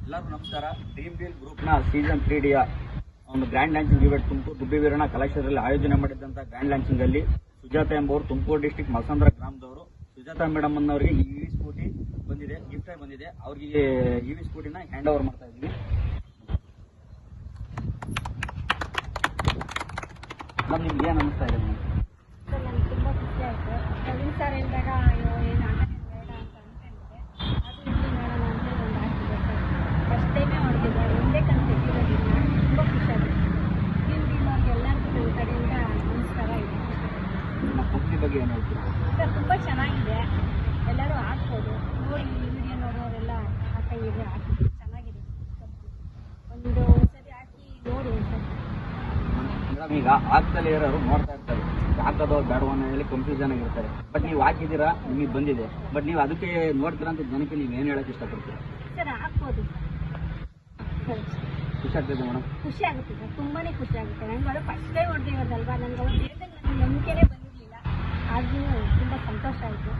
ಎಲ್ಲರಿಗೂ ನಮಸ್ಕಾರ. Dream deal ಗ್ರೂಪ್ನ ಸೀಸನ್ 3ಡಿಯ ಒಂದು grand launching event Tumakuru Gubbiveeranna ಕಲಾಕ್ಷೇತ್ರದಲ್ಲಿ ಆಯೋಜನೆ ಮಾಡಿದಂಥ ಗ್ರ್ಯಾಂಡ್ ಲಾಂಚಿಂಗ್ ಅಲ್ಲಿ ಸುಜಾತ ಎಂಬುವರು ತುಮಕೂರು ಡಿಸ್ಟಿಕ್ ಮಸಂದ್ರ ಗ್ರಾಮದವರು. ಸುಜಾತ ಮೇಡಮ್ ಅನ್ನೋರಿಗೆ ಇವಿ ಸ್ಕೂಟಿ ಬಂದಿದೆ, ಗಿಫ್ಟ್ ಆಗಿ ಬಂದಿದೆ. ಅವ್ರಿಗೆ ಇವಿ ಸ್ಕೂಟಿನ ಹ್ಯಾಂಡ್ ಓವರ್ ಮಾಡ್ತಾ ಇದ್ದೀವಿ. ಮೇಡಮ್ ನಿಮ್ಗೆ ಏನು ಅನಿಸ್ತಾ ಇದೆ ಮೇಡಮ್? ಸರ್ ನನಗೆ ತುಂಬ ಖುಷಿ ಆಯಿತು. ಪ್ರವೀಣ್ ಸರ್ ಹೇಳಿದಾಗ ಅಯ್ಯೋ ಏನು ಆಗೋದೇನು ಬೇಡ ಅಂತ ಅನ್ಕೊಂಡಿದ್ದೆ. ಅದು ಇಲ್ಲಿ ನೋಡೋಣ ಅಂತೇಳಿ ಒಂದು ಆಗ್ತಿದೆ ಸರ್. ಫಸ್ಟ್ ಟೈಮೇ ಹೊಡೆದಿದ್ದೆ, ಒಂದೇ ಕಣ್ಣು ತೆಗಿರೋದಿಲ್ಲ. ತುಂಬ ಖುಷಿ ಆಗುತ್ತೆ. ಡ್ರೀಮ್ ಡೀಲ್ ಅವ್ರಿಗೆ ಎಲ್ಲರಿಗೂ ನನ್ನ ಕಡೆಯಿಂದ ನಮಸ್ಕಾರ ಇದೆ. ನಿಮ್ಮ ಕಂಪ್ನಿ ಬಗ್ಗೆ ಏನು ಹೇಳ್ತೀರಾ? ಸರ್ ತುಂಬ ಚೆನ್ನಾಗಿದೆ, ಎಲ್ಲರೂ ಹಾಕ್ಬೋದು. ನೋಡಿ ಈ ವಿಡಿಯೋ ನೋಡೋರೆಲ್ಲ ಹಾಕಿದ್ರೆ ಹಾಕಿ ಚೆನ್ನಾಗಿದೆ. ಒಂದು ಸರಿ ಹಾಕಿ ನೋಡಿ ಸರ್. ಮೇಡಮ್ ಈಗ ಹಾಕ್ತಲೇ ಇರೋರು ನೋಡ್ತಾ ಇರ್ತಾರೆ, ಹಾಕೋದು ಬೇಡವೋ ಅನ್ನೋದ್ರಲ್ಲಿ ಕನ್ಫ್ಯೂಷನ್ ಆಗಿರ್ತಾರೆ. ಬಟ್ ನೀವು ಹಾಕಿದ್ದೀರಾ, ನಿಮಗೆ ಬಂದಿದೆ. ಬಟ್ ನೀವು ಅದಕ್ಕೆ ನೋಡ್ತೀರಾ ಅಂತ ಜನಕ್ಕೆ ನೀವು ಏನು ಹೇಳಕ್ಕೆ ಇಷ್ಟಪಡ್ತೀರಾ? ಸರ್ ಹಾಕ್ಬೋದು ಸರ್. ಖುಷಿ ಆಗ್ತದೆ ಮೇಡಮ್? ಖುಷಿ ಆಗುತ್ತೆ ಸರ್, ತುಂಬಾ ಖುಷಿ ಆಗುತ್ತೆ. ನನಗೆ ಅದು ಫಸ್ಟ್ ಟೈಮ್ ಹೊಡೆದಿರೋದಲ್ವಾ, ನನಗೆ ಅವ್ರು ಹೇಳಿದಾಗ ನನಗೆ ನಂಬಿಕೆನೇ ಬಂದಿರಲಿಲ್ಲ. ಆದ್ರೂ ತುಂಬ ಸಂತೋಷ ಆಯಿತು.